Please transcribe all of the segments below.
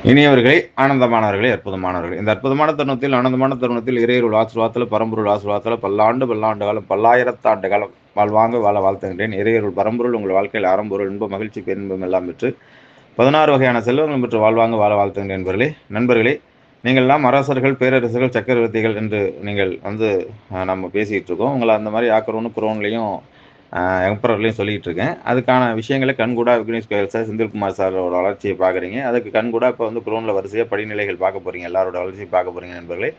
இனியவர்களே, ஆனந்தமானவர்களே, அற்புதமானவர்களே! இந்த அற்புதமான தருணத்தில், ஆனந்தமான தருணத்தில் இறையருள் ஆசீர்வாதத்தில, பரம்பொருள் ஆசீர்வாதத்தில பல்லாண்டு, பல்லாண்டு காலம், பல்லாயிரத்தாண்டு காலம் வாழ்வாங்க வாழ வாழ்த்துகின்றேன். இறையருள் பரம்பொருள் உங்கள் வாழ்க்கையில் அறம்பொருள், இன்பம், மகிழ்ச்சி, பேரின்பம் எல்லாம் பெற்று 16 வகையான செல்வங்கள் பெற்று வாழ்வாங்க வாழ வாழ்த்துகின்றேன் நண்பர்களே. நண்பர்களே, நீங்கள் எல்லாம் அரசர்கள், பேரரசர்கள், சக்கரவர்த்திகள் என்று நீங்கள் வந்து நம்ம பேசிட்டு இருக்கோம். உங்கள அந்த மாரி ஆக்கணும்னு குரோன்லயும் எம்பரர்லையும் சொல்லிட்டு இருக்கேன். அதுக்கான விஷயங்கள கண்கூடா விக்னேஷ் கோயல் சார், செந்தில்குமார் சாரோட வளர்ச்சியை பார்க்குறீங்க. அதுக்கு கண்கூடா இப்போ வந்து குரோன்ல வரிசையா படிநிலைகள் பார்க்க போறீங்க. எல்லாரோட வளர்ச்சியும் பார்க்க போறீங்க நண்பர்களே.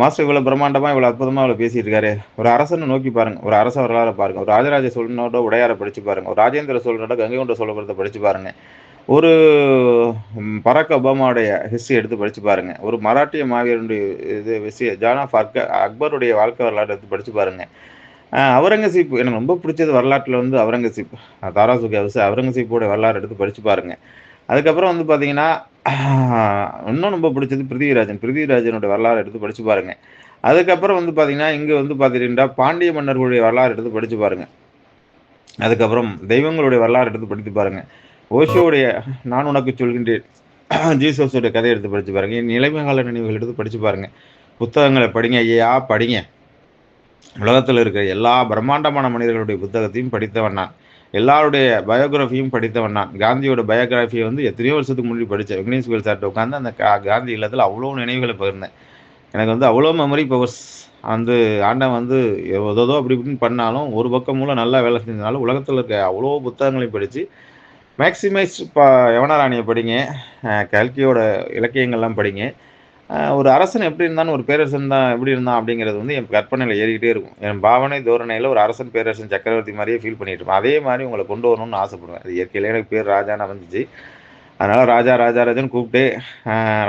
மாஸ்டர் இவ்வளோ பிரம்மாண்டமா, இவ்வளோ அற்புதமா இவ்வளோ பேசிட்டு இருக்காரு. ஒரு அரசனை நோக்கி பாருங்க. ஒரு அரச வரலாற பாருங்க. ஒரு ராஜராஜ சோழனோட உடையார படிச்சு பாருங்க. ஒரு ராஜேந்திர சோழனோட கங்கை கொண்ட சோழபுரத்தை படிச்சு பாருங்க. ஒரு பராக் ஒபாமாவுடைய ஹிஸ்ட்ரி எடுத்து படிச்சு பாருங்க. ஒரு மராட்டிய மாவீரனுடைய இது விஷயம் ஜான் ஆஃப் அக்பருடைய வாழ்க்கை வரலாறு எடுத்து படிச்சு பாருங்க. அவுரங்கசீப் எனக்கு ரொம்ப பிடிச்சது வரலாற்றில் வந்து அவுரங்கசீப். தாராசுகி அரசு அவுரங்கசீப்போட வரலாறு எடுத்து படிச்சு பாருங்க. அதுக்கப்புறம் வந்து பார்த்தீங்கன்னா, இன்னும் ரொம்ப பிடிச்சது பிருத்திவிராஜன். பிருத்திவிராஜனோட வரலாறு எடுத்து படிச்சு பாருங்க. அதுக்கப்புறம் வந்து பார்த்தீங்கன்னா, இங்க வந்து பார்த்துட்டீங்கன்னா, பாண்டிய மன்னர்களுடைய வரலாறு எடுத்து படிச்சு பாருங்க. அதுக்கப்புறம் தெய்வங்களுடைய வரலாறு எடுத்து படித்து பாருங்க. ஓஷோவுடைய நான் உனக்கு சொல்கின்றேன் ஜீசஸோட கதையை எடுத்து படிச்சு பாருங்க. என் இளமை கால நினைவுகள் எடுத்து படிச்சு பாருங்க. புத்தகங்களை படிங்க ஐயா படிங்க. உலகத்தில் இருக்கிற எல்லா பிரம்மாண்டமான மனிதர்களுடைய புத்தகத்தையும் படித்தவன் நான். எல்லாருடைய பயோகிராஃபியும் படித்தவன் நான். காந்தியோட பயோகிராஃபியை வந்து எத்தனையோ வருஷத்துக்கு முன்னாடி படித்தேன். விக்னேஷ் கோயல் சார்ட்ட உட்காந்து அந்த காந்தி இல்லத்தில் அவ்வளோ நினைவுகளை பகிர்ந்தேன். எனக்கு வந்து அவ்வளோ மெமரி பவர்ஸ் வந்து ஆண்டவன் வந்து ஏதோ அப்படி இப்படின்னு பண்ணாலும் ஒரு பக்கம் மூலம் நல்லா வேலை செஞ்சதுனால உலகத்தில் இருக்க அவ்வளோ புத்தகங்களையும் படித்து மேக்சிமைஸ் யவனராணியை படிங்க, கல்கியோட இலக்கியங்கள்லாம் படிங்க. ஒரு அரசன் எப்படி இருந்தான்னு, ஒரு பேரரசன் தான் எப்படி இருந்தான் அப்படிங்கிறது வந்து என் கற்பனையில் ஏறிக்கிட்டே இருக்கும். என் பாவனை தோரணையில் ஒரு அரசன், பேரரசன், சக்கரவர்த்தி மாதிரியே ஃபீல் பண்ணிட்டு இருப்பேன். அதே மாதிரி உங்களை கொண்டு வரணும்னு ஆசைப்படுவேன். அது இயற்கையிலே எனக்கு பேர் ராஜான்னு வந்துச்சு. அதனால ராஜா ராஜா ராஜன் கூப்பிட்டு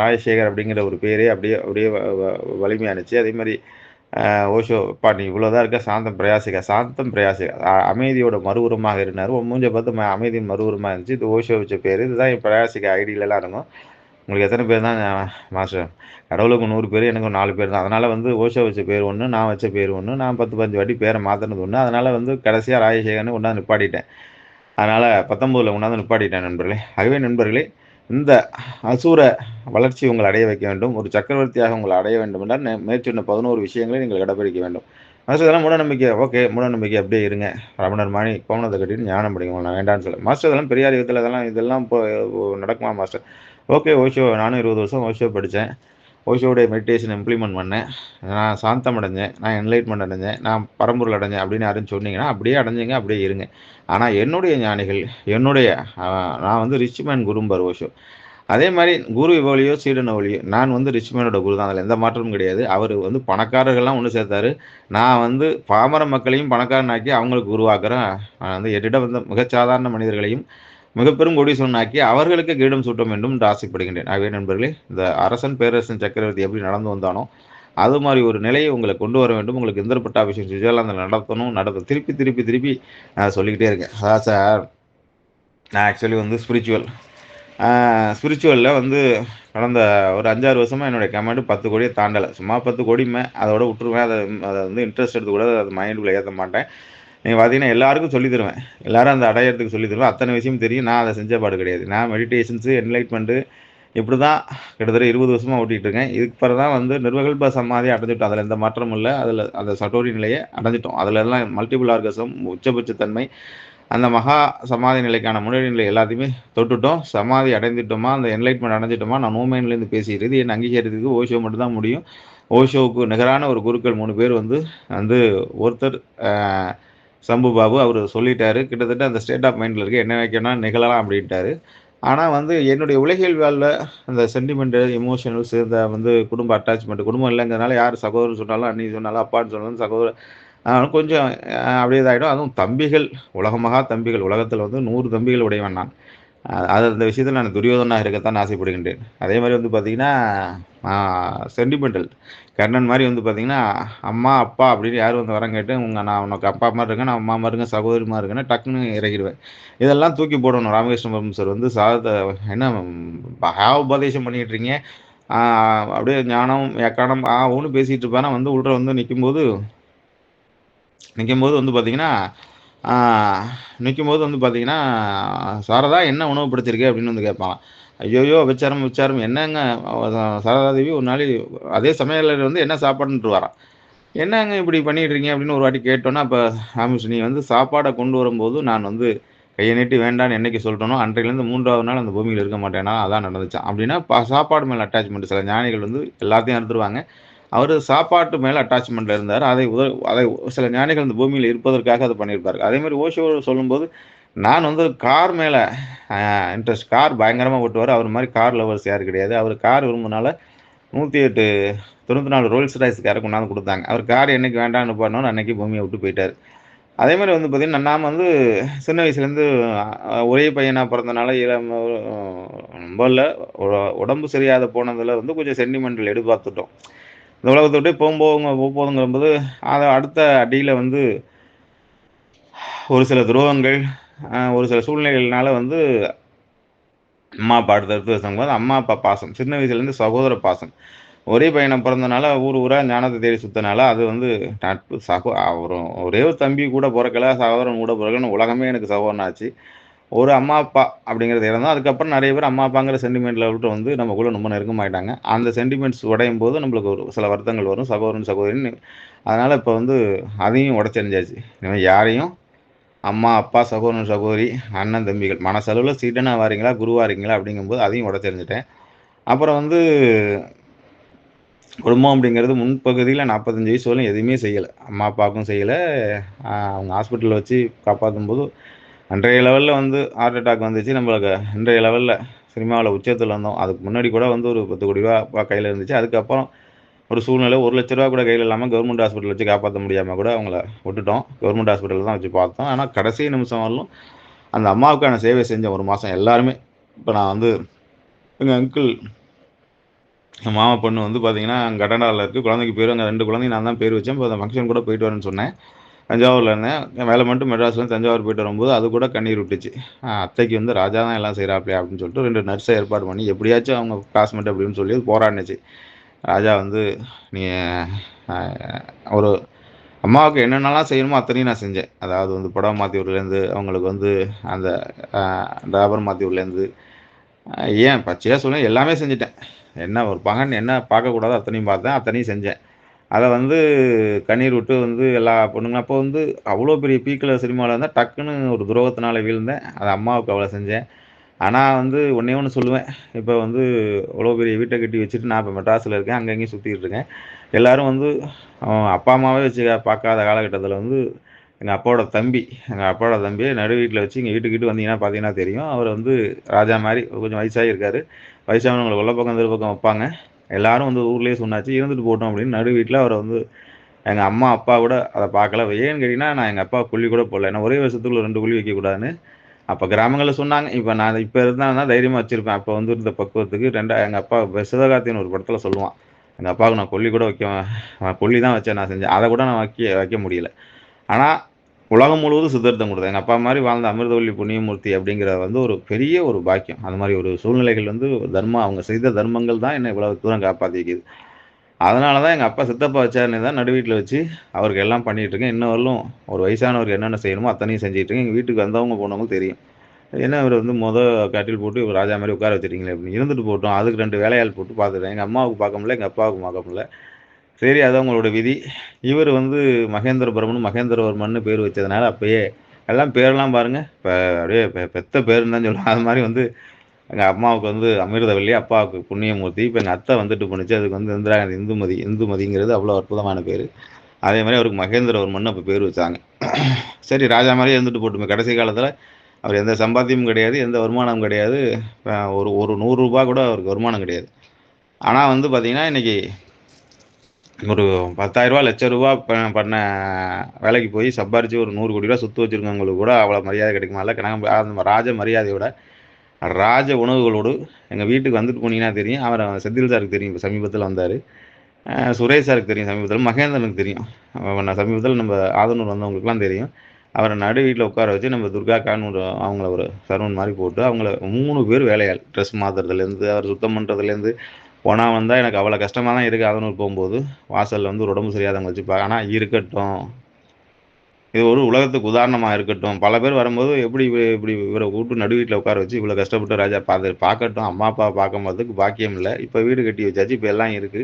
ராஜசேகர் அப்படிங்கிற ஒரு பேரே அப்படியே அப்படியே வலிமையானுச்சு. அதே மாதிரி ஓஷோ அப்பா நீ இவ்வளோதான் இருக்க, சாந்தம் பிரயாசிக்க, சாந்தம் பிரயாசிக்க, அமைதியோட மறுவுரமாக இருந்தார். மூஞ்ச பார்த்து அமைதியின் மறுவுரமாக இருந்துச்சு. இது ஓஷோ வச்ச பேர். இதுதான் என் பிரயாசிக்க ஐடியிலலாம் இருக்கும். உங்களுக்கு எத்தனை பேர் தான் மாஸ்டர்? கடவுளுக்கு 100 பேர், எனக்கு 4 பேர் தான். அதனால வந்து ஓஷோ வச்ச பேர் ஒன்று, நான் வச்ச பேர் ஒன்று, நான் 10, 15 வாட்டி பேரை மாற்றினது ஒன்று. அதனால வந்து கடைசியாக ராஜசேகர்னு கொண்டாந்து நிப்பாட்டிட்டேன். அதனால 19ல் கொண்டாந்து நிப்பாட்டிட்டேன் நண்பர்களே. ஆகவே நண்பர்களே, இந்த அசூர வளர்ச்சி உங்களை அடைய வைக்க வேண்டும். ஒரு சக்கரவர்த்தியாக உங்களை அடைய வேண்டும் என்றால் மேற்சொன்ன 11 விஷயங்களை நீங்கள் கடைபிடிக்க வேண்டும். மாஸ்டர் இதெல்லாம் மூடநம்பிக்கை. ஓகே, மூடநம்பிக்கை அப்படியே இருங்க. ரமணர் மாணி கோமணத்தை கட்டிட்டு ஞானம் படிங்க. உங்களை நான் வேண்டான்னு சொல்ல மாஸ்டர். இதெல்லாம் பெரியார் யுகத்தில் இதெல்லாம் இப்போ நடக்குமா மாஸ்டர்? ஓகே, ஓஷோ நானும் 20 வருஷம் ஓஷோ படித்தேன். ஓஷோடைய மெடிடேஷன் இம்ப்ளிமெண்ட் பண்ணேன். நான் சாந்தம் அடைஞ்சேன், நான் என்லைட்மெண்ட் அடைஞ்சேன், நான் பரம்பொருள் அடைஞ்சேன் அப்படின்னு யாரும் சொன்னீங்கன்னா அப்படியே அடைஞ்சிங்க, அப்படியே இருங்க. ஆனால் என்னுடைய ஞானிகள், என்னுடைய நான் வந்து ரிச் மேன் குரும்பர் ஓஷோ. அதே மாதிரி குரு எவ்வளியோ சீடன் எவ்வளியோ, நான் வந்து ரிச் மேனோட குரு தான். அதில் எந்த மாற்றமும் கிடையாது. அவர் வந்து பணக்காரர்கள்லாம் ஒன்று சேர்த்தாரு. நான் வந்து பாமர மக்களையும் பணக்காரனாக்கி அவங்களுக்கு உருவாக்குறேன். நான் வந்து என்னிடம் வந்து மிகச்சாதாரண மனிதர்களையும் மிகப்பெரும் கோடீஸ்வரனாக்கி அவர்களுக்கு கிரீடம் சூட்ட வேண்டும் என்று ஆசைப்படுகின்றேன். ஆகவே நண்பர்களே, இந்த அரசன், பேரரசன், சக்கரவர்த்தி எப்படி நடந்து வந்தானோ அது மாதிரி ஒரு நிலையை உங்களை கொண்டு வர வேண்டும். உங்களுக்கு இந்திர பட்டாபிஷேகம் சுவிட்சர்லாந்தில் நடத்தணும், திருப்பி திருப்பி திருப்பி நான் சொல்லிக்கிட்டே இருக்கேன். அதான் சார், நான் ஆக்சுவலி வந்து ஸ்பிரிச்சுவலில் வந்து கடந்த ஒரு 5-6 வருஷமாக என்னுடைய கமெண்ட் 10 கோடியை தாண்டலை. சும்மா 10 கோடிமே அதோட விட்டுருவேன். அதை வந்து இன்ட்ரெஸ்ட் எடுத்து கூட அது மைண்டுக்குள்ளே ஏற்ற மாட்டேன். நீங்கள் பார்த்தீங்கன்னா எல்லாருக்கும் சொல்லி தருவேன். எல்லாரும் அந்த அடையிறதுக்கு சொல்லி தருவேன். அத்தனை விஷயம் தெரியும். நான் அதை செஞ்ச பாடு கிடையாது. நான் மெடிடேஷன்ஸு, என்லைட்மெண்ட்டு இப்படி தான் கிட்டத்தட்ட 20 வருஷமாக ஓட்டிகிட்டு இருக்கேன். இதுக்கு பிறகு தான் வந்து நிர்வகல்ப சமாதி அடைஞ்சிட்டோம். அதில் எந்த மாற்றமும் இல்லை. அதில் அந்த சட்டோரி நிலையை அடைஞ்சிட்டோம். அதில் எல்லாம் மல்டிபிள் ஆர்கசம், உச்சபட்சத்தன்மை, அந்த மகா சமாதி நிலைக்கான முன்னாடி நிலை எல்லாத்தையுமே தொட்டுட்டோம். சமாதி அடைந்துட்டோமா, அந்த என்லைட்மெண்ட் அடைஞ்சிட்டோமா, நான் நோமைன்லேருந்து பேசிடுறது என் அங்கீகரிக்கிறதுக்கு ஓஷோ மட்டும் தான் முடியும். ஓஷோவுக்கு நிகரான ஒரு குருக்கள் 3 பேர் வந்து வந்து ஒருத்தர் சம்பு பாபு அவர் சொல்லிட்டாரு. கிட்டத்தட்ட அந்த ஸ்டேட் ஆஃப் மைண்டில் இருக்கு. என்ன வைக்கணும் நிகழலாம் அப்படின்ட்டாரு. ஆனால் வந்து என்னுடைய உலகியல் வேலில் அந்த சென்டிமெண்ட்டு, எமோஷனல்ஸ், இந்த வந்து குடும்ப அட்டாச்மெண்ட், குடும்பம் இல்லைங்கிறதுனால யார் சகோதரர் சொன்னாலும், அண்ணி சொன்னாலும், அப்பான்னு சொன்னாலும் சகோதரர் கொஞ்சம் அப்படியே இதாகிடும். அதுவும் தம்பிகள், உலகமகா தம்பிகள், உலகத்தில் வந்து 100 தம்பிகள் உடையவன் நான். அது அந்த விஷயத்தில் நான் துரியோதனாக இருக்கத்தான் ஆசைப்படுகின்றேன். அதே மாதிரி வந்து பார்த்தீங்கன்னா, சென்டிமெண்டல் கர்ணன் மாதிரி வந்து பார்த்தீங்கன்னா, அம்மா, அப்பா அப்படின்னு யார் வந்து வரம் கேட்டு, நான் உனக்கு அப்பா மாதிரி இருக்கேன், நான் அம்மா மாதிரி இருக்கேன், சகோதரி மாதிரி இருக்கேன்னு டக்குன்னு இறக்கிடுவேன். இதெல்லாம் தூக்கி போடணும். ராமகிருஷ்ண பரமஹம்சர் வந்து என்ன உபதேசம் பண்ணிட்டு இருக்கீங்க, அப்படியே ஞானம் எக்கானம் ஒன்று பேசிகிட்டு இருப்பானா வந்து உள்ள வந்து நிற்கும்போது வந்து பார்த்தீங்கன்னா, நிற்கும்போது வந்து பார்த்தீங்கன்னா, சாரதா என்ன உணவு பிடிச்சிருக்கு அப்படின்னு வந்து கேட்பான். ஐய்யய்யோ! விபச்சாரம், விபச்சாரம் என்னங்க சாரதாதேவி ஒரு நாளைக்கு அதே சமையலறையில வந்து என்ன சாப்பாடுன்ருவாராம். "என்னங்க இப்படி பண்ணிட்டு இருக்கீங்க?" அப்படின்னு ஒரு வாட்டி கேட்டோன்னே, அப்ப "ராமேஷ் நீ வந்து சாப்பாட கொண்டு வரும்போது நான் வந்து கைய நீட்டி வேண்டான்னு என்னைக்கு சொல்ட்டேனோ, அன்றையிலேருந்து 3வது நாள் அந்த பூமியில இருக்க மாட்டேனா, அதான் நடந்துச்சாம்." அப்படின்னா சாப்பாடு மேல அட்டாச்மெண்ட் சில ஞானிகள் வந்து எல்லாத்தையும் அறுத்துருவாங்க. அவரு சாப்பாட்டு மேல அட்டாச்மெண்ட்ல இருந்தாரு. அதை சில ஞானிகள் இந்த பூமியில இருப்பதற்காக அத பண்ணியிருப்பாரு. அதேமாரி ஓஷோ சொல்லும்போது, நான் வந்து கார் மேல அ இன்ட்ரெஸ்ட். கார் பயங்கரமா ஓட்டுவாரு. அவரு மாரி கார் லவர்ஸ் யாரும் கிடையாது. அவரு கார் விரும்புனால 108 94 ரோல்ஸ் ராய்ஸ் கார கொண்டாந்து குடுத்தாங்க. அவரு கார் என்னைக்கு வேண்டான்னு நிப்பாட்னாரோ, அன்னைக்கு பூமிய விட்டு போயிட்டாரு. அதேமாரி வந்து பார்த்தீங்கன்னா, நாம வந்து சின்ன வயசுலேருந்து ஒரே பையனா பொறந்தனால ரொம்ப இல்ல. உ உடம்பு சரியில்லாத போனதுல வந்து கொஞ்சம் சென்டிமெண்டல் எதிர்பார்த்துட்டோம். இந்த உலகத்த விட்டே போப்போதுங்கும்போது, அத அடுத்த அடியில வந்து ஒரு சில துரோகங்கள், ஒரு சில சூழ்நிலைகள்னால வந்து அம்மா, அப்பா அடுத்தடுத்து வயசாகும்போது அம்மா, அப்பா பாசம். சின்ன வயசுலேருந்து சகோதர பாசம். ஒரே பையனா பொறந்தனால, ஊர் ஊரா ஞானத்த தேடி சுத்துனால, அது வந்து நட்பு ஒரு ஒரே ஒரு தம்பி கூட பொறக்கல, சகோதரன் கூட பொறக்கலன்னு உலகமே எனக்கு சகோதரன் ஆச்சு. ஒரு அம்மா, அப்பா அப்படிங்கிறது இறந்தோம். அதுக்கப்புறம் நெறைய பேர் அம்மா, அப்பாங்கிற சென்டிமென்ட்ல விட்டு வந்து நமக்குள்ள ரொம்ப நெருக்கமாயிட்டாங்க. அந்த சென்டிமென்ட்ஸ் உடையும்போது நம்மளுக்கு ஒரு சில வருத்தங்கள் வரும். சகோதரன், சகோதரின்னு. அதனால இப்ப வந்து அதையும் உடைச்செறிஞ்சாச்சு. இனிமே யாரையும் அம்மா, அப்பா, சகோதரன், சகோதரி, அண்ணன், தம்பிகள் மனசளவுல சீடனா வாரீங்களா, குருவா இருக்கீங்களா அப்படிங்கும்போது அதையும் உடைச்செறிஞ்சுட்டேன். அப்புறம் வந்து குடும்பம் அப்படிங்கிறது முன்பகுதியில 45 வயசு வரையும் எதுவுமே செய்யல. அம்மா, அப்பாவுக்கும் செய்யல. அவங்க ஹாஸ்பிட்டல்ல வச்சு காப்பாத்தும்போது, அன்றைய லெவல்ல வந்து ஹார்ட் அட்டாக் வந்துச்சு. நம்மளுக்கு இன்றைய லெவல்ல சினிமாவுல உச்சத்துல இருந்தோம். அதுக்கு முன்னாடி கூட வந்து ஒரு ரூ. 10,00,00,000 அப்பா கையில இருந்துச்சு. அதுக்கப்புறம் ஒரு சூழ்நிலை ரூ. 1,00,000 கூட கையில இல்லாம கவர்மெண்ட் ஹாஸ்பிட்டல்ல வச்சு காப்பாத்த முடியாம கூட அவங்கள விட்டுட்டோம். கவர்மெண்ட் ஹாஸ்பிட்டல்ல தான் வச்சு பார்த்தோம். ஆனா கடைசி நிமிஷம் வரலும் அந்த அம்மாவுக்கான சேவை செஞ்சோம் 1 மாசம் எல்லாருமே. இப்ப நான் வந்து எங்க அங்கிள் மாமா பொண்ணு வந்து பார்த்தீங்கன்னா, கனடால இருக்கு. குழந்தைக்கு பேரு அங்க 2 குழந்தைக்கு நான் தான் பேர் வச்சேன். இப்ப அந்த ஃபங்ஷன் கூட போயிட்டு வரேன்னு சொன்னேன். தஞ்சாவூர்ல இருந்தேன். வேலை மட்டும் மெட்ராஸ்லேருந்து தஞ்சாவூர் போயிட்டு வரும்போது, அது கூட கண்ணீர் விட்டுச்சு. அத்தைக்கு வந்து ராஜா தான் எல்லாம் செய்றாப்லயா அப்படின்னு சொல்லிட்டு 2 நர்ஸ ஏற்பாடு பண்ணி, எப்படியாச்சும் அவங்க கிளாஸ்மேட் அப்படின்னு சொல்லி போராடுனுச்சு. ராஜா வந்து நீ அ ஒரு அம்மாவுக்கு என்னென்னலாம் செய்யணுமோ அத்தனையும் நான் செஞ்சேன். அதாவது வந்து புடவ மாத்தி விடுறதுலேருந்து, அவங்களுக்கு வந்து அந்த அ டாபர் மாத்தி விடுறதுலேருந்து, ஏன் பச்சையா சொல்லேன் எல்லாமே செஞ்சுட்டேன். என்ன ஒரு பகன் என்ன பார்க்கக்கூடாதோ அத்தனையும் பார்த்தேன். அத்தனையும் செஞ்சேன். அத வந்து கண்ணீர் விட்டு வந்து எல்லா பொண்ணுங்களும் அப்போ வந்து அவ்வளோ பெரிய பீக்ல சினிமால இருந்தேன். டக்குன்னு ஒரு துரோகத்தினால வீழ்ந்தேன். அது அம்மாவுக்கு அவ்வளோ செஞ்சேன். ஆனா வந்து ஒண்ணே ஒண்ணு சொல்லுவேன். இப்ப வந்து இவ்வளோ பெரிய வீட்ட கட்டி வச்சுட்டு நான் இப்ப மெட்ராஸ்ல இருக்கேன். அங்க இங்கேயும் சுத்திட்டு இருக்கேன். எல்லாரும் வந்து அப்பா, அம்மாவே வச்சு பார்க்காத காலகட்டத்தில வந்து எங்க அப்பாவோட தம்பி எங்க அப்பாவோட தம்பிய நடு வீட்ல வச்சு எங்க வீட்டுக்கிட்ட வந்தீங்கன்னா பார்த்தீங்கன்னா தெரியும். அவர் வந்து ராஜா மாரி கொஞ்சம் வயசாகி இருக்காரு. வயசானவங்கள உள்ள பக்கம், இந்த பக்கம் வைப்பாங்க. எல்லாரும் வந்து ஊர்லயே சொன்னாச்சு. இருந்துட்டு போட்டும் அப்படின்னு நடு வீட்ல அவர வந்து எங்க அம்மா, அப்பா கூட அத பார்க்கல. ஏன்னு கேட்டீங்கன்னா, நான் எங்க அப்பாவுக்கு கொல்லி கூட போடல. ஏன்னா ஒரே வருஷத்துக்குள்ள 2 கொல்லி வைக்கக்கூடாதுன்னு. அப்ப கிராமங்கள்ல சொன்னாங்க. இப்ப நான் இப்ப இருந்தான்னா தைரியமா வச்சிருப்பேன். அப்ப வந்து இருந்த பக்குவத்துக்கு எங்க அப்பா சிவகார்த்திகேயன் ஒரு படத்துல சொல்லுவான். எங்க அப்பாவுக்கு நான் கொல்லி கூட கொல்லி தான் வச்சேன் நான் செஞ்சேன். அத கூட நான் வைக்க வைக்க முடியல. ஆனா, உலகம் முழுவதும் சித்தர்த்தம் குடுத்தேன். எங்க அப்பா மாரி வாழ்ந்த அமிர்தவல்லி புண்ணியமூர்த்தி அப்படிங்கிறது வந்து ஒரு பெரிய ஒரு பாக்கியம். அந்த மாரி ஒரு சூழ்நிலைகள் வந்து அவங்க செய்த தர்மங்கள் தான் என்ன இவ்வளவு தூரம் காப்பாத்தி வைக்குது. அதனால தான் எங்க அப்பா சித்தப்பா வச்சாருன்னு தான் நடு வீட்ல வச்சு அவருக்கு எல்லாம் பண்ணிட்டு இருக்கேன். இன்ன வரலும் ஒரு வயசானவருக்கு என்னென்ன செய்யணுமோ அத்தனையும் செஞ்சுட்டு இருக்கேன். எங்க வீட்டுக்கு வந்தவங்க போனவங்களுக்கு தெரியும். என்ன இவரு வந்து கட்டில் போட்டு இவரு ராஜா மாரி உட்கார வச்சுருக்கீங்களே அப்படின்னு. இருந்துட்டு போட்டும். அதுக்கு 2 வேலையாள் போட்டு பார்த்துட்டேன். எங்க அம்மாவுக்கு பார்க்க முடியல. எங்க அப்பாவுக்கு பார்க்க முடியல. சரி அது அவங்களோட விதி. இவரு வந்து மகேந்திரவர்மன்னு பேர் வச்சதுனால அப்பயே எல்லாம் பேரெல்லாம் பாருங்க. அப்படியே பெத்த பேருன்னு தான் சொல்லுவேன். அது மாரி வந்து எங்க அம்மாவுக்கு வந்து அமிர்தவல்லி, அப்பாவுக்கு புண்ணியமூர்த்தி. இப்ப எங்க அத்தை வந்துட்டு போணுச்சு. அதுக்கு வந்து இந்திரா காந்தி இந்துமதிங்கிறது அவ்வளோ அற்புதமான பேரு. அதே மாரி அவருக்கு மகேந்திரவர்மன்னு அப்ப பேர் வச்சாங்க. சரி ராஜா மாரியே இருந்துட்டு போட்டுமே. கடைசி காலத்தில அவர் எந்த சம்பாத்தியமும் கிடையாது. எந்த வருமானமும் கிடையாது. ஒரு ஒரு ரூ. 100 கூட அவருக்கு வருமானம் கிடையாது. ஆனா வந்து பார்த்தீங்கன்னா, இன்னைக்கு ஒரு ரூ. 10,000 ரூ. 1,00,000 பண்ண வேலைக்கு போய் சம்பாரிச்சு ஒரு ரூ. 100,00,00,000 சொத்து வச்சிருக்கவங்களுக்கு கூட அவ்வளோ மரியாதை கிடைக்குமா? இல்ல அந்த ராஜ மரியாதையோட, ராஜ உணவுகளோடு எங்க வீட்டுக்கு வந்துட்டு போனீங்கன்னா தெரியும். செந்தில் சாருக்கு தெரியும். இப்ப சமீபத்தில வந்தாரு. சுரேஷ் சாருக்கு தெரியும் சமீபத்தில. மகேந்திரனுக்கு தெரியும். நான் சமீபத்தில நம்ம ஆதனூர் வந்தவங்களுக்குலாம் தெரியும். அவர நடு வீட்ல உட்கார வச்சு நம்ம துர்காக்கான்னு அவங்கள ஒரு சர்வன்ட் மாரி போட்டு, அவங்கள 3 பேர் வேலையாள். ட்ரெஸ் மாத்துறதுலேருந்து, அவர் சுத்தம் பண்றதுலேருந்து, போனா வந்தா எனக்கு அவ்வளோ கஷ்டமா தான் இருக்கு ஆதனூர் போம்போது. வாசல்ல வந்து ஒரு உடம்பு சரியில்லாதவங்க வச்சு ஆனா இருக்கட்டும். இது ஒரு உலகத்துக்கு உதாரணமா இருக்கட்டும். பல பேர் வரும்போது எப்படி இப்படி இவர கூப்பிட்டு நடு வீட்ல உட்கார வச்சு, இவ்வளோ கஷ்டப்பட்டு ராஜா பார்க்கட்டும். அம்மா, அப்பா பார்க்கும்போதுக்கு பாக்கியம் இல்ல. இப்ப வீடு கட்டி வச்சாச்சு. இப்ப எல்லாம் இருக்கு.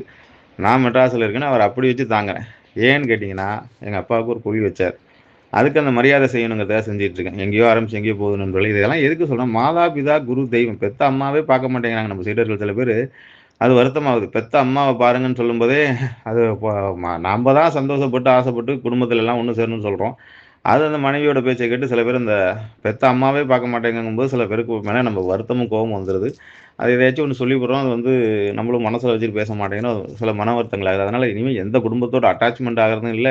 நான் மெட்ராஸ்ல இருக்கேன்னு அவர அப்படி வச்சு தாங்குறேன். ஏன்னு கேட்டீங்கன்னா, எங்க அப்பாவுக்கு ஒரு குழி வச்சாரு. அதுக்கு அந்த மரியாதை செய்யணுங்கிறதுக்காக செஞ்சுட்டு இருக்கேன். எங்கேயோ ஆரம்பிச்சு எங்கேயோ போகுது நண்பர்களே. இதெல்லாம் எதுக்கு சொல்றேன், மாதா, பிதா, குரு, தெய்வம். பெத்த அம்மாவே பார்க்க மாட்டேங்கிறாங்க நம்ம சீடர்கள் சில பேரு. அது வருத்தமாகுது. பெத்த அம்மாவ பாருங்கன்னு சொல்லும்போதே, அது நம்ப தான் சந்தோஷப்பட்டு, ஆசைப்பட்டு குடும்பத்துல எல்லாம் ஒண்ணு சேரணும்னு சொல்றோம். அது அந்த மனைவியோட பேச்ச கேட்டு சில பேர் இந்த பெத்த அம்மாவே பார்க்க மாட்டேங்கும்போது, சில பேருக்கு மேல நம்ம வருத்தமும், கோவமும் வந்துருது. அது எதையாச்சும் ஒண்ணு சொல்லி போடுறோம். அது வந்து நம்மளும் மனசுல வச்சுட்டு பேச மாட்டேங்கிறோம். சில மன வருத்தங்கள் ஆகுது. அதனால இனிமே எந்த குடும்பத்தோட அட்டாச்மெண்ட் ஆகுறதும் இல்ல.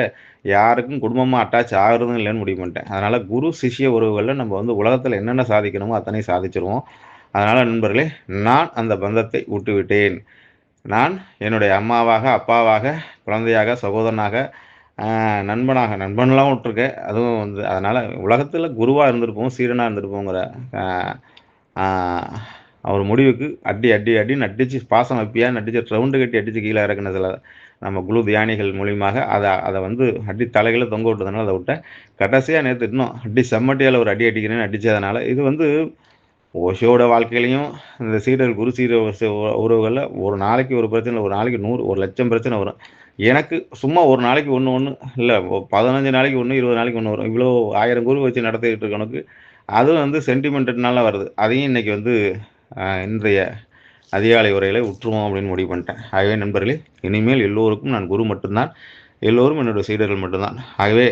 யாருக்கும் குடும்பமா அட்டாச் ஆகுறதும் இல்லன்னு முடிவு பண்ணிட்டேன். அதனால குரு, சிஷ்ய உறவுகள்ல நம்ம வந்து உலகத்துல என்னென்ன சாதிக்கணுமோ அத்தனையும் சாதிச்சுருவோம். அதனால நண்பர்களே, நான் அந்த பந்தத்தை விட்டுவிட்டேன். நான் என்னுடைய அம்மாவாக, அப்பாவாக, குழந்தையாக, சகோதரனாக, அ நண்பனாக நண்பன்லாம் விட்டுருக்கேன். அதுவும் வந்து அதனால உலகத்துல குருவா இருந்திருப்போம், சீடனா இருந்திருப்போங்கிற அ ஆ ஒரு முடிவுக்கு அடி அடி அடின்னு அடிச்சு பாசம் வைப்பியான்னு அடிச்சு ரவுண்டு கட்டி அடிச்சு கீழ இறக்குன சில நம்ம குழு தியானிகள் மூலியமாக அத அத வந்து அடி தலைகீழ தொங்க விட்டதுனால அத விட்டேன். கடைசியா நேத்து இன்னும் அடி செம்மட்டியால ஒரு அடி அடிக்கிறேன்னு அடிச்சதுனால, இது வந்து ஓஷோவோட வாழ்க்கையிலயும் இந்த சீடர் குரு சீட உறவுகள்ல ஒரு நாளைக்கு ஒரு பிரச்சனை இல்ல. ஒரு நாளைக்கு 100 1,00,000 பிரச்சனை வரும். எனக்கு சும்மா ஒரு நாளைக்கு 1 இல்ல 15 நாளைக்கு 1, 20 நாளைக்கு 1 வரும். இவ்வளோ 1000 குரு வச்சு நடத்திட்டு இருக்கவனுக்கு, அதுவும் வந்து சென்டிமென்ட்னால வருது. அதையும் இன்னைக்கு வந்து இன்றைய அதிகாலை உரையில உற்றுவோம் அப்படின்னு முடிவு பண்ணிட்டேன். ஆகவே நண்பர்களே, இனிமேல் எல்லோருக்கும் நான் குரு மட்டும்தான். எல்லோரும் என்னுடைய சீடர்கள் மட்டும்தான். ஆகவே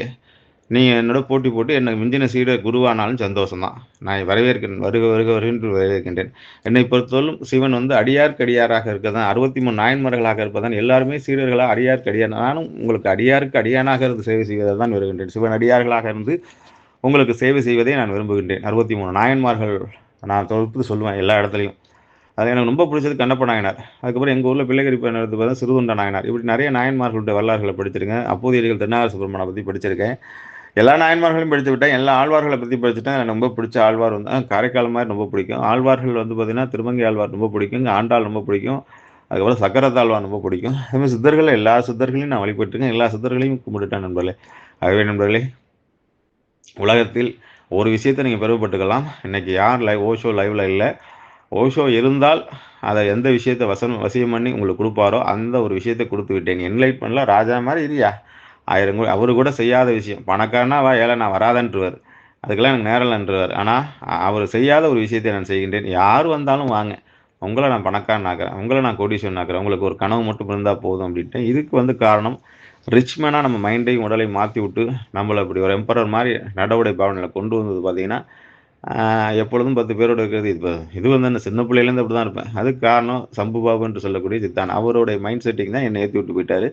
நீங்க என்னோட போட்டி போட்டு எனக்கு மிஞ்சின சீடர் குருவானாலும் சந்தோஷம் தான். நான் வரவேற்கிறேன். வருக வருக வருக என்று வரவேற்கின்றேன். என்னை பொறுத்தவரையிலும் சிவன் வந்து அடியார்க்கு அடியாராக இருக்கதான் 63 நாயன்மார்களாக இருப்பதான் எல்லாருமே சீடர்களா அடியார்க்கு அடியார். நானும் உங்களுக்கு அடியாருக்கு அடியானாக இருந்து சேவை செய்வதை தான் விரும்புகின்றேன். சிவன் அடியார்களாக இருந்து உங்களுக்கு சேவை செய்வதை நான் விரும்புகின்றேன். 63 நாயன்மார்கள் நான் தொகுத்து சொல்லுவேன் எல்லா இடத்துலயும். அது எனக்கு ரொம்ப பிடிச்சது கண்ணப்ப நாயனார். அதுக்கப்புறம் எங்க ஊர்ல பிள்ளைகரிப்ப நடந்து பார்த்தா சிறுதொண்ட நாயனார். இப்படி நிறைய நாயன்மார்களுடைய வரலாறுகளை படிச்சிருக்கேன். அப்போதையடிகள் திருநாவுக்கரசு பெருமானை பத்தி படிச்சிருக்கேன். எல்லா நாயன்மார்களையும் படித்து விட்டேன். எல்லா ஆழ்வார்களை பத்தி படிச்சுட்டேன். எனக்கு ரொம்ப பிடிச்ச ஆழ்வார் வந்து காரைக்கால் மாரி ரொம்ப பிடிக்கும். ஆழ்வார்கள் வந்து பார்த்தீங்கன்னா, திருமங்கை ஆழ்வார் ரொம்ப பிடிக்கும். ஆண்டாள் ரொம்ப பிடிக்கும். அதுக்கப்புறம் சக்கரத்தாழ்வார் ரொம்ப பிடிக்கும். அதுமாதிரி சித்தர்கள் எல்லா சித்தர்களையும் நான் வழிபட்டுருக்கேன். எல்லா சித்தர்களையும் கும்பிட்டுட்டேன் நண்பர்களே. ஆகவே நண்பர்களே, உலகத்தில் ஒரு விஷயத்தை நீங்க பெருமைப்பட்டுக்கலாம். இன்னைக்கு யார் ஓஷோ லைவ்ல இல்ல. ஓஷோ இருந்தால் அதை எந்த விஷயத்தை வசியம் பண்ணி உங்களுக்கு கொடுப்பாரோ அந்த ஒரு விஷயத்தை கொடுத்து விட்டேன். என்லைட்மெண்ட்ல ராஜா மாதிரி இருயா. 1000 அவரு கூட செய்யாத விஷயம். பணக்காரனா வா, ஏழை நான் வராதன்றுவார். அதுக்கெல்லாம் எனக்கு நேரம் இல்லைன்றவார். ஆனால் அவர் செய்யாத ஒரு விஷயத்தை நான் செய்கின்றேன். யார் வந்தாலும் வாங்க. உங்களை நான் பணக்காரன் ஆக்குறேன். உங்களை நான் கோடீஸ்வரன் ஆக்குறேன். உங்களுக்கு ஒரு கனவு மட்டும் இருந்தால் போதும் அப்படின்ட்டு. இதுக்கு வந்து காரணம் ரிச் மேனாக நம்ம மைண்டையும் உடலையும் மாற்றி விட்டு நம்மளை இப்படி ஒரு எம்பரர் மாதிரி நடவடை பாவனையில் கொண்டு வந்தது பார்த்தீங்கன்னா, எப்பொழுதும் 10 பேரோட இருக்கிறது. இது வந்து என்ன சின்ன பிள்ளையிலேருந்து அப்படி தான் இருப்பேன். அதுக்கு காரணம் சம்பு பாபு என்று சொல்லக்கூடிய சித்தான். அவருடைய மைண்ட் செட்டிங் தான் என்னை ஏற்றி விட்டு போயிட்டாரு.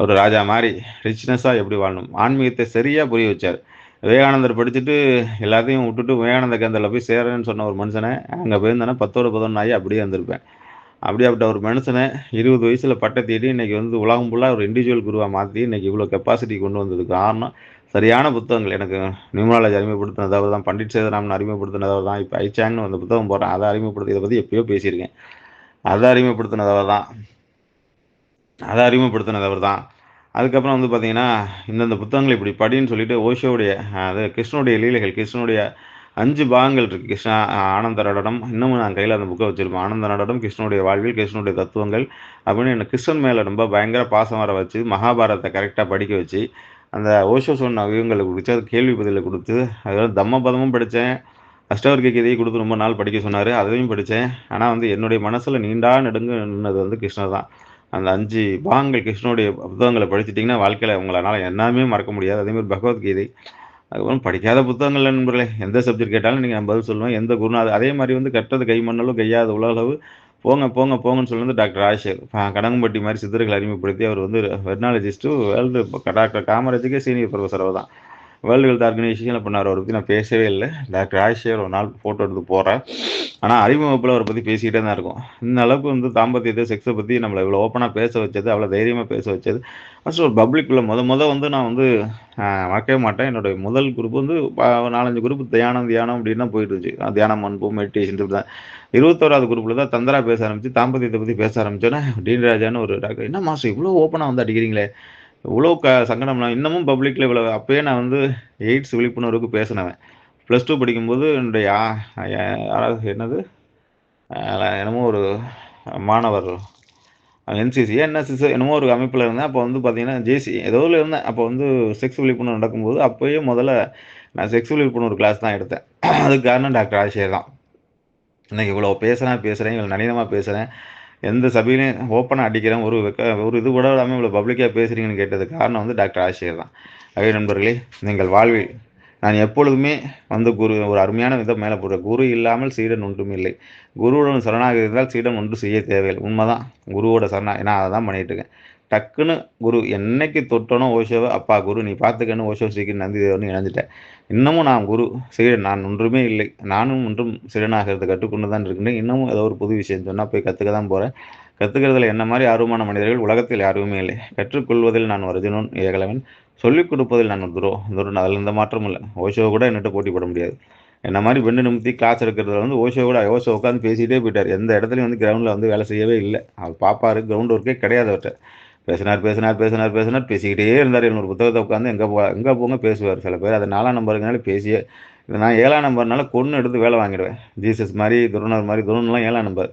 ஒரு ராஜா மாதிரி ரிச்னஸாக எப்படி வாழணும், ஆன்மீகத்தை சரியாக புரிய வச்சார். விவேகானந்தர் படிச்சுட்டு எல்லாத்தையும் விட்டுட்டு விவேகானந்த கேந்திரில் போய் சேரேன்னு சொன்ன ஒரு மனுஷனை அங்கே போயிருந்தேன்னா 10ஓட 11 ஆகி அப்படியே வந்திருப்பேன். அப்படியாப்பட்ட ஒரு மனுஷனை 20 வயசுல பட்டத்தேடி இன்னைக்கு வந்து உலகம் ஃபுல்லாக ஒரு இண்டிவிஜுவல் குருவாக மாற்றி இன்னைக்கு இவ்வளோ கெப்பாசிட்டி கொண்டு வந்ததுக்கு காரணம் சரியான புத்தகங்கள். எனக்கு நியூமராலஜி அறிமுகப்படுத்தினது அவர் தான். பண்டிட் சேதராமன் அறிமுகப்படுத்தினது அவர் தான். இப்போ ஐச்சாங்னு அந்த புத்தகம் போடுறேன். அதை அறிமுகப்படுத்தி இதை பற்றி எப்பயோ பேசியிருக்கேன். அதை அறிமுகப்படுத்தினது அவர் தான். அதை அறிமுகப்படுத்தினது அவர் தான். அதுக்கப்புறம் வந்து பார்த்தீங்கன்னா, இந்தந்த புத்தகங்கள் இப்படி படின்னு சொல்லிட்டு ஓஷோவுடைய அது கிருஷ்ணனுடைய லீலைகள், கிருஷ்ணனுடைய 5 பாகங்கள் இருக்கு. கிருஷ்ணா ஆனந்த நடனம். இன்னமும் நான் கையில அந்த புக்க வச்சிருப்பேன். ஆனந்த நடனம், கிருஷ்ணனுடைய வாழ்வில், கிருஷ்ணனுடைய தத்துவங்கள் அப்படின்னு எனக்கு கிருஷ்ணன் மேல ரொம்ப பயங்கர பாசம் வர வச்சு, மகாபாரதத்தை கரெக்ட்டா படிக்க வச்சு, அந்த ஓஷோ சொன்ன விவரங்கள குடுத்து, அது கேள்வி பதில குடுத்து, அதுக்கப்புறம் தம்மபதமும் படிச்சேன். அஷ்டவர்க்க கீதையை குடுத்து ரொம்ப நாள் படிக்க சொன்னாரு. அதையும் படிச்சேன். ஆனா வந்து என்னுடைய மனசுல நீண்டா நெடுங்க நின்னது வந்து கிருஷ்ணர் தான். அந்த 5 பாகங்கள் கிருஷ்ணனுடைய புத்தகங்கள படிச்சுட்டீங்கன்னா, வாழ்க்கையில உங்களால எல்லாமே மறக்க முடியாது. அதேமாரி பகவத்கீதை. அதுக்கப்புறம் படிக்காத புத்தகங்கள் இல்ல நண்பர்களே. எந்த சப்ஜெக்ட் கேட்டாலும் நீங்க நான் பதில் சொல்லுவேன். எந்த குருநாதர் அதே மாரி வந்து கற்றது கை மண்ணளவு கையாத உலகளவு. போங்க, போங்க, போங்கன்னு சொல்லி வந்து டாக்டர் ராஜசேகர். கனகம்பட்டி மாரி சித்தர்களை அறிமுகப்படுத்தி அவர் வந்து வெட்னாலஜிஸ்ட்டு வேர்ல்டு டாக்டர் காமராஜுக்கே சீனியர் புரொஃபசர் அவர் தான். வேர்ல்டு ஹெல்த் ஆர்கனைசேஷன்ல பண்ணாரு. அவரை பத்தி நான் பேசவே இல்ல. டாக்டர் ராஜசேகர் ஒரு நாள் ஃபோட்டோ எடுத்து போடுறேன். ஆனா அறிவு வகுப்புல அவர பத்தி பேசிக்கிட்டே தான் இருக்கோம். இந்த அளவுக்கு வந்து தாம்பத்தியத்த, செக்ஸ பத்தி நம்மள இவ்வளோ ஓப்பனா பேச வச்சது, அவ்வளோ தைரியமா பேச வச்சது. ஃபர்ஸ்ட் ஒரு பப்ளிக்குள்ள மொத வந்து நான் வந்து மறக்கவே மாட்டேன். என்னுடைய முதல் குரூப் வந்து 4, 5 குரூப் தியானம் தியானம் அப்படின்னு தான் போயிட்டு இருந்துச்சு. தியானம், அனுபவம், மெடிடேஷன் இப்படி தான். 21வது குரூப்ல தான் தந்திரா பேச ஆரம்பிச்சு, தாம்பத்தியத்த பத்தி பேச ஆரம்பிச்சோன்னே, டீன் ராஜான்னு ஒரு டாக்டர், "என்ன மாஸ்டர் இவ்வளோ ஓப்பனா வந்து அடிக்கிறீங்களே? இவ்வளோ சங்கடம். நான் இன்னமும் பப்ளிக்ல இவ்வளோ அப்பயே நான் வந்து எய்ட்ஸ் விழிப்புணர்வுக்கு பேசினவன். +2 படிக்கும்போது என்னுடைய யாராவது என்னது என்னமோ ஒரு மாணவர் என்சிசியா என்எஸ்எஸ் என்னமோ ஒரு அமைப்பில் இருந்தேன். அப்போ வந்து பார்த்தீங்கன்னா ஏதோல இருந்தேன். அப்போ வந்து செக்ஸ் விழிப்புணர்வு நடக்கும்போது அப்பயே முதல்ல நான் செக்ஸ் விழிப்புணர்வு கிளாஸ் தான் எடுத்தேன். அதுக்கு காரணம் டாக்டர் ஆஷியர் தான். இன்னைக்கு இவ்வளோ பேசுகிறேன், இவ்வளோ நளினமா பேசுகிறேன். எந்த சபையிலையும் ஓப்பனா அடிக்கிறேன். ஒரு இது கூட இல்லாம இவ்வளோ பப்ளிக்கா பேசுறீங்கன்னு கேட்டதுக்கு காரணம் வந்து டாக்டர் ஆஷியர் தான். ஆகவே நண்பர்களே, நீங்கள் வாழ்வில் நான் எப்பொழுதுமே வந்து ஒரு அருமையான விதம் மேலே போடுறேன். குரு இல்லாமல் சீடன் ஒன்றும் இல்லை. குருவுடன் சரணாக இருந்தால் சீடன் ஒன்றும் செய்ய தேவையில்லை. உண்மைதான். குருவோட நான் அதை தான் பண்ணிட்டு இருக்கேன். டக்குன்னு குரு என்னைக்கு தொட்டனோ ஓஷோவை, அப்பா குரு நீ பார்த்துக்கன்னு ஓஷோ சீக்கிரம் நந்தி தேவன் இணைஞ்சிட்டேன். இன்னமும் நான் குரு சீடன் நான் ஒன்றுமே இல்லை. நானும் ஒன்றும் சீடனாகிறது கற்றுக்கொண்டு தான் இருக்கின்றேன். இன்னமும் ஏதோ ஒரு புது விஷயம் சொன்னால் போய் கற்றுக்க தான் போகிறேன். கற்றுக்கிறதுல என்ன மாதிரி ஆர்வமான மனிதர்கள் உலகத்தில் யாருமே இல்லை. கற்றுக்கொள்வதில் நான் ஒரு அர்ஜுனன் ஏகலவன், சொல்லிக் கொடுப்பதில் நான் ஒரு துரோன். அதில் எந்த மாற்றமும் இல்லை. ஓஷோ கூட என்னட்ட போட்டி போட முடியாது. என்ன மாதிரி பெண்டு நிமித்தி கிளாஸ் எடுக்கிறதுல வந்து ஓஷோ உட்காந்து பேசிகிட்டே போயிட்டார். எந்த இடத்துலையும் வந்து கிரவுண்டில் வந்து வேலை செய்யவே இல்லை. அவர் பார்ப்பாரு, கிரவுண்ட் ஒர்க்கே கிடையாது அவர்கிட்ட. பேசிக்கிட்டே இருந்தார். 700 புத்தகத்தை உட்காந்து எங்கே போங்க பேசுவார். சில பேர் அதை 4ஆம் நம்பருங்கனால பேசியே நான் 7ஆம் நம்பர்னால கொன்று எடுத்து வேலை வாங்கிடுவேன். ஜீசஸ் மாதிரி, துருணர் மாதிரி. துருணெலாம் 7ஆம் நம்பர்.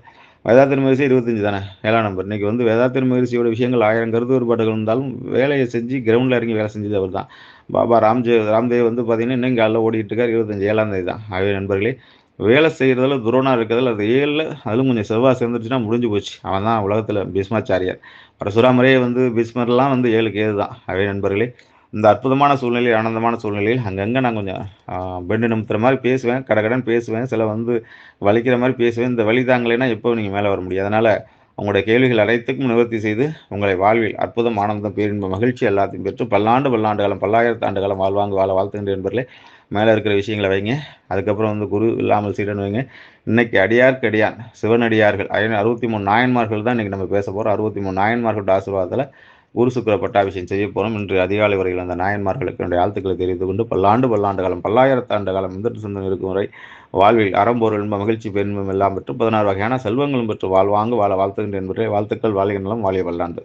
வேதாத்திரி மகிழ்ச்சி 25 தானே 7ஆம் நம்பர். இன்னைக்கு வந்து வேதாத்திரி மகிழ்ச்சியோட விஷயங்கள் 1000 கருத்து வேறுபாடுகள் இருந்தாலும் வேலையை செஞ்சு கிரவுண்டில் இறங்கி வேலை செஞ்சது அவர் தான். பாபா ராம்தேவ் வந்து பார்த்தீங்கன்னா இன்னும் காலைல ஓடிட்டு இருக்கார். 25 7ஆம் தேதி தான். ஆகவே நண்பர்களே, வேலை செய்கிறதுல துரோனா இருக்கிறதுல அது 7ல் அதிலும் கொஞ்சம் செவ்வாய் சேர்ந்துருச்சுன்னா முடிஞ்சு போச்சு. அவன் தான் உலகத்தில் பீஷ்மாச்சாரியார். பரசுராமரே வந்து பீஷ்மர்லாம் வந்து 7க்கு 7 தான். ஆகவே நண்பர்களே, இந்த அற்புதமான சூழ்நிலையில், ஆனந்தமான சூழ்நிலையில் அங்கங்கே நான் கொஞ்சம் பெண்டு நிமித்துற மாதிரி பேசுவேன், கடகடன்னு பேசுவேன். சில வந்து வலிக்கிற மாதிரி பேசுவேன். இந்த வலி தாங்கலைன்னா எப்போ நீங்கள் மேலே வர முடியும். அதனால் உங்களுடைய கேள்விகள் அனைத்துக்கும் நிவர்த்தி செய்து உங்களை வாழ்வில் அற்புதம், ஆனந்தம், பேரின்பம், மகிழ்ச்சி எல்லாத்தையும் பெற்று பல்லாண்டு காலம், பல்லாயிரத்து ஆண்டு காலம் வாழ்வாங்க வாழ வாழ்த்துகின்ற என்பர்களே. மேலே இருக்கிற விஷயங்களை வைங்க. அதுக்கப்புறம் வந்து குரு இல்லாமல் சீடன் வைங்க. இன்னைக்கு அடியார்க்கு அடியான் சிவனடியார்கள் 63 நாயன்மார்கள் தான் இன்றைக்கி நம்ம பேச போகிறோம். 63 நாயன்மார்களோட ஆசீர்வாதத்தில் குரு சுக்கிர பட்டாபிஷேகம் செய்ய போகிறோம். இன்று அதிகாலை வரையில் அந்த நாயன்மார்களுக்கு என்னுடைய வாழ்த்துக்களை தெரிவித்துக் கொண்டு பல்லாண்டு காலம், பல்லாயிரத்து ஆண்டு காலம் இந்த சிந்தனை இருக்கும் வரை வாழ்வில் அறம்பொருள் இன்பம், மகிழ்ச்சி, பெருன்பம் எல்லாம் பெற்று 16 வகையான செல்வங்களும் பெற்று வாழ்வாங்க வாழ வாழ்த்துகின்ற என்பதை வாழ்த்துக்கள். வாழ்கின்றன வாழிய பல்லாண்டு.